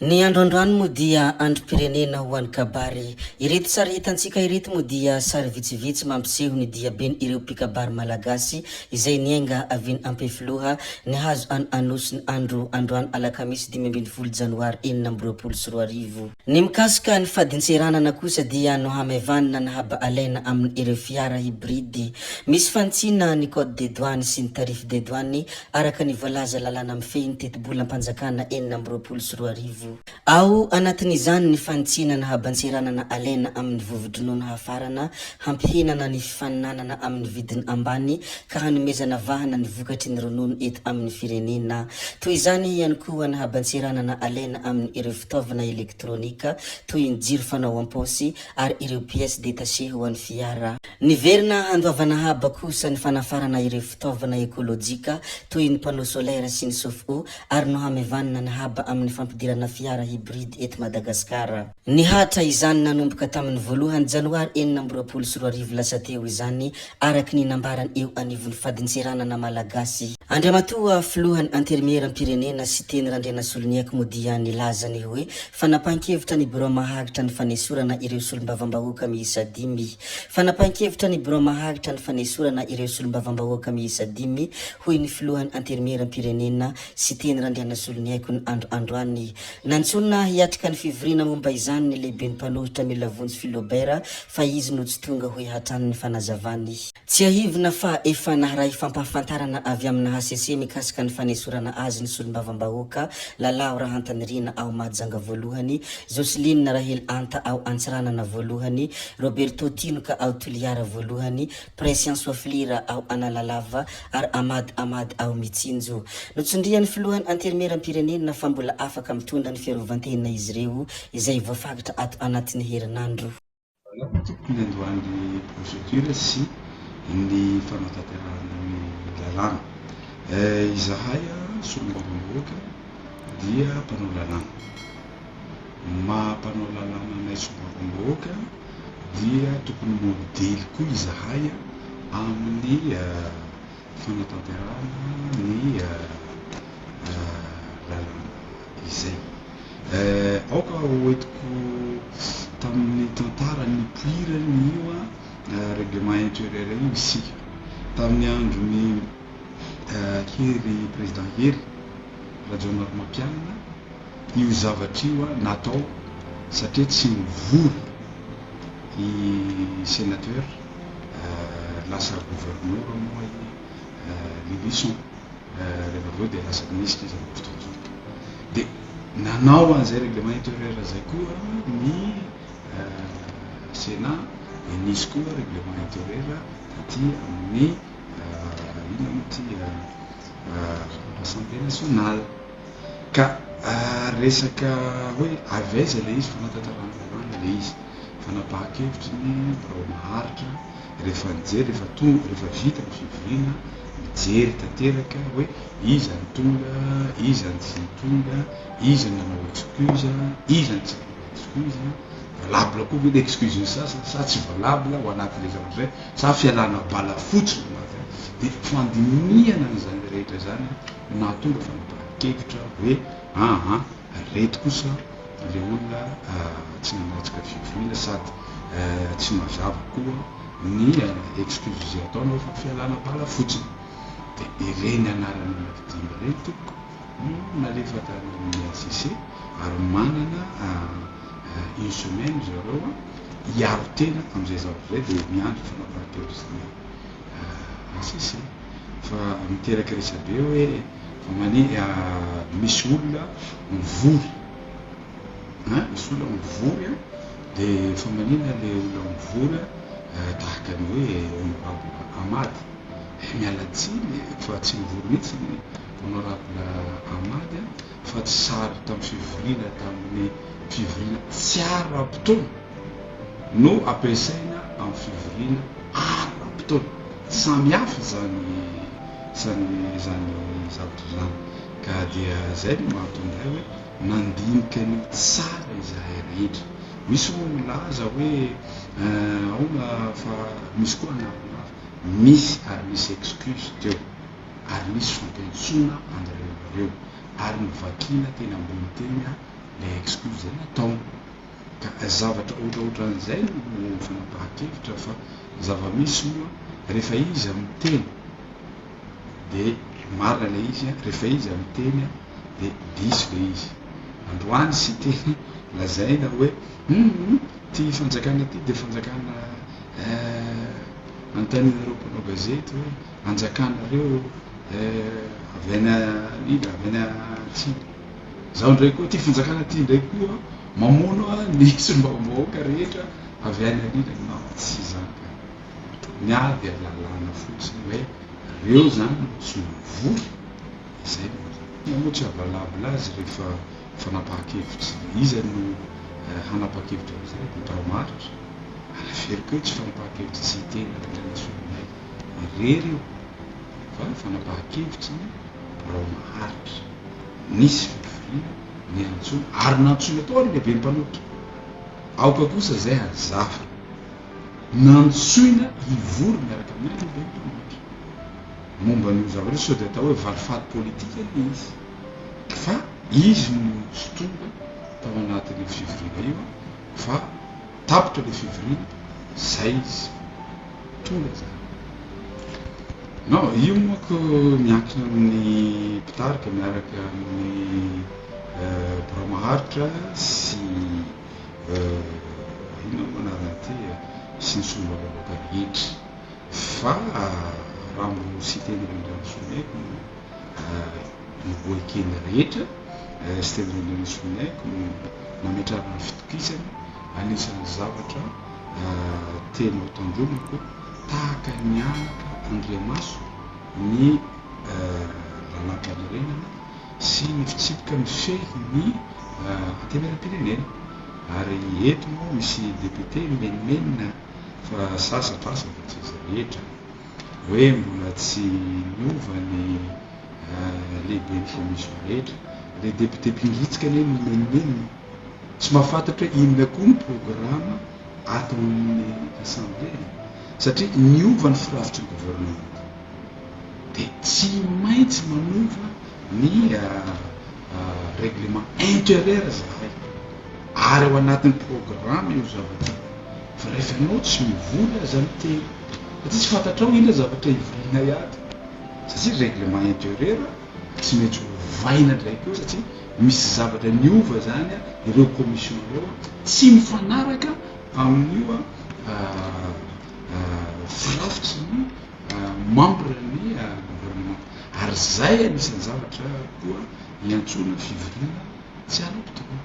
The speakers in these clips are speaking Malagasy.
Ny androandroany moa dia androm-pirenena ho an'ny kabary. Ireto sary hitantsika ireto moa dia sary vitsivitsy mampiseho ny dia ben ireo mpikabary malagasy izay niainga avy ampefoloha ny hazo anosiny androany alakamisy 5 janoary 2024. Ny mikasika ny fadinseranana kosa dia nohamevanina ny haba alaina amin'ny ireo fiara hybride. Misy fantsina ny code des douanes sy ny tarify des douanes araka ny voalaza lalàna mifehy ny tetibola ampanjakana 2024. Ao anatin'izany ny fantsina na habantsiranana alaina amin'ny vovodronono hafarana, hampihinana ny fifaninanana amin'ny vidiny ambany ka hanomezana vahana ny vokatry ny ronono eto amin'ny firenena. Toy izany ihany koa ny habantsiranana alaina amin'ny ireo fitaovana elektronika toy ny jiro fanao am-paosy ary ireo pièces détachées ho an'ny fiara. Niverina handoavana haba kosa ny fanafarana ireo fitaovana ekolojika toy ny panneau solaire sy ny chauffe-eau ary nohamevanina ny haba amin'ny fampidirana fiara hybride eto Madagasikara. Nihatra izany nanomboka tamin'ny voalohany janoary 2024 lasa teo izany araky ny nambarany eo anivon'ny fadinseranana malagasy. Andriamatoa filohany antermiera-pirenena sy teny Randriana Soloniaky moa dia nilazany hoe fanapahan-kevitra ny biro mahagitra ny fanesorana ireo solombavambahoaka miisa 5. Fanapahan-kevitra ny biro mahagitra ny fanesorana ireo solombavambahoaka miisa 5 hoy ny filohany antermiera-pirenena sy teny Randriana Soloniaky ny androany. Nantsona hiatrika ny fivorina momba izany ny lehibe ny mpanohitra Milavonjy Philobert fa izy no tsy tonga hoe hatrany ny fanazavany. Tsy ahivina fa efa naharay fampahafantarana avy amina HCC mikasika ny fanesorana azy ny solombavambahoaka Lalao Rahantanirina ao Mahajanga voalohany, Joseline Rahely Anta ao Antsiranana voalohany, Roberto Tinoka ao Toliara voalohany, Prescience Waflira ao Analalava ary Amady ao Mitsinjo. Notsondrian'ny filohany antermiera-pirenena fa mbola afaka mitondra ny fiarovan-tena izy ireo izay voafakatra ato anatin'ny herinandro. Ny androany procédure sy ny fanatanterahana ny lalàna. Izahay solombavambahoaka dia mpanao lalàna. Mpanao lalàna nay solombavambahoaka dia tokony modely koa izahay amin'ny fanatanterahana ny lalàna izay. Aoka hoentiko tamin'ny tantara ny poirany io règlement intérieur io isika tamin'ny andron'ny Hery président Hery Rajaonary Mampianina io zavatra io natao satria tsy mivory i sénateur lasa gouverneur moa l'élection rehefa aveo dia lasa ministre izy amin'ny fotoan'izao. Dia nanao an'izay règlement intérieur zay koa ny Sénat et nisy koa règlement intérieur taty amin'ny ino amity Assemblée nationale ka resaka hoe avaiza le izy fanatanterahana lalàna le izy fanapahan-kevitry ny birao maharitra rehefa nijery rehefa vita ny fivoriana mijery tanteraka hoe iza ny tonga, iza ny tsy tonga, iza ny nanao excuse, iza ny tsy nanao excuse, valable koa ve excuse sa tsy valable ho anatin'le zavatra zay sa fialana bala fotsiny anaty. Dia fandinihana an'izany rehetra zany nahatonga fanapahan-kevitra hoe reto kosa le olona tsy nanatsika fivoriana sady tsy mazava koa ny excuse zay ataonao fa fialana bala fotsiny. Dia ireny anarany anavidimy ireny toko nalefa tany amin'ny HCC ary manana une semaine zareo hiaro tena amin'izay zavatra zay dia miandry fanapahan-kevitra zany HCC fa miteraka resabe hoe misy olona mivory misy olona mivory dia fa manina le olona mivory tahaka ny hoe honorable Amady miala tsiny fa tsy mivory mihitsy ny honorable Amady fa tsy sary tamin'ny fivoriana tamin'ny fivoriana tsy ara-potoana no ampiasaina amin'ny fivoriana ara-potoana samy hafa zany zavatra zany. Ka dia zay no mahatonga hoe nandinika ny tsara izahay rehetra. Misy milaza hoe fa misy koa anarana misy ary misy excuse teo ary misy fampiantsoana an'ireo ary ny vakina tena ambony tena le excuse zay nataony ka zavatra ohatraohatran'izay no fanapahan-kevitra fa zava-misy moa rehefa izy amin'ny teny de marina le izy rehefa izy amin'ny teny de diso le izy androany sy teny lazaina hoe ty fanjakana ty de fanjakana antanina mpanao gazety hoe anjakanareo avy any nina avy any atsimo zaho ndray koa ty fanjakana ty ndray koa mamono ny sombavahoaka rehetra avy any anina no tsy zaka miady lalàna fotsiny hoe reo zany tsy mivory izay moa tsy avalabla azy rehefa fanapahan-kevitra izy no hanapa-kevitra zay mitahomaritra alaferiko hoe tsy fanapahan-kevitra tsy tena retranisonay irery io fa fanapahan-kevitra rao maharitra nisy fiforiana ny antsoina ary nantsoina atao ary lehibe ny mpanotra aoka kosa zay azafa nantsoina ivory miaraka amin'ny lehibe ny mpanotra momba n'io zavatra sao de atao hoe valifaty politika izy fa izy no tsy tonga tao anatin'le fivoriana io fa tapitra le fivoriana zay izy tonga zany non io moako miankina amin'ny mpitarika miaraka amin'ny birao maharitra sy ino manaranaty sy ny sombavahoaka rehetra fa raha mbo sy teny rendranosonaiko mivoakeny rehetra sy teny rendranosonaiko nametrarana fitokisany anisan'ny zavatra tena tandromako tahaka mianaka Andriamaso ny ralam-paharenana sy ny fitsipika mifehy ny antemeram-pirenena ary eto moa misy député menimenina fa sasatrasa fa tsy izy rehetra hoe mbola tsy niova ny lehibe ny commission rehetra le député mpingitsika ny menimenina tsy mahafantatra hoe inona koa ny programme ataon'ny assemblée satria niova ny firafitry ny gouvernement de tsy maintsy manova ny règlement intérieur zahay ary ao anatin'ny programme io zavatra fa rehefa anao tsy mivola aza ny teny satria tsy fantatrao ina zavatra ivoriana iato satria règlement intérieur tsy maintsy hovaina ndraiky eo satria misy zavatra niova zany ireo commission reo tsy mifanaraka amin'io firafitry ny membre ny gouvernement ary zay anisan'ny zavatra koa iantsona fivoriana tsy ara-potoana.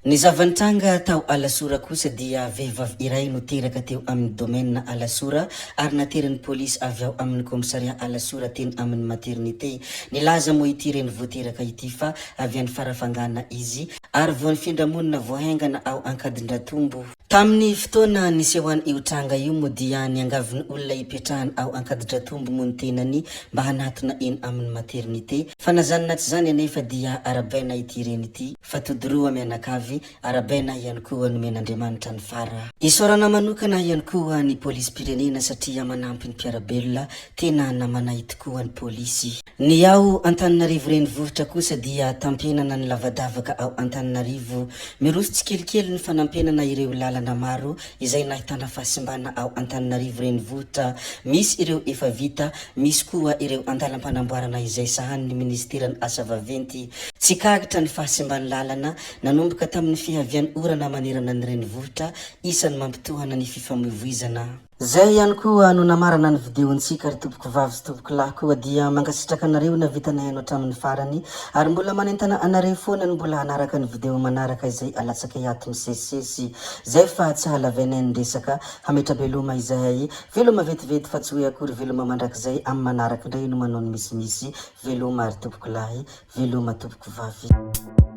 Ny zavantranga tao Alasora kosa dia vehivavy iray no teraka teo amin'ny domaine Alasora ary nateran'ny polisy avy ao amin'ny komisaria Alasora teny amin'ny maternité. Nilaza moa ity reny voateraka ity fa avy any farafangana izy ary vao nifindramonina voahaingana ao Ankadindratombo. Tamin'ny fotoana nisehoany io tranga io moa dia niangaviny olona ipetrahany ao Ankadindratombo moa ny tenany mba hanatona eny amin'ny maternité. Fa nazanona tsy zany anefa dia arabaina ity reny ity fa todoroa mianakavy arabaina ihany koa nomen'Andriamanitra ny fara. Isorana manokana ihany koa ny polisy pirenena satria manampy ny mpiarabelona tena namanay tokoa ny polisy. Ny ao Antananarivo renivohitra kosa dia tampenana ny lavadavaka ao Antananarivo. Miroso tsikelikely ny fanampenana ireo lalana maro izay nahitana fahasimbana ao Antananarivo renivohitra. Misy ireo efa vita, misy koa ireo andalam-panamboarana izay sahanin'ny ministeran'ny asa vaventy. Tsikagitra ny fahasimbany lalana nanomboka tamin'ny fihavian'ny orana manerana ny renivohitra isan'ny mampitohana ny fifamoivoizana. Zay ihany koa no namarana ny videontsika ry tompoko vavy sy tompoko lahy koa dia mangasitraka anareo na vitanay hanao hatramin'ny farany ary mbola manentana anareo foana ny mbola hanaraka ny video manaraka izay alatsaka hiato misesisesy zay fa tsy halavainay ny resaka hametra veloma izay veloma vetivety fa tsy hoe akory veloma mandrakizay amin'ny manaraka indray no manao ny misimisy veloma ry tompoko lahy veloma tompoko vavy.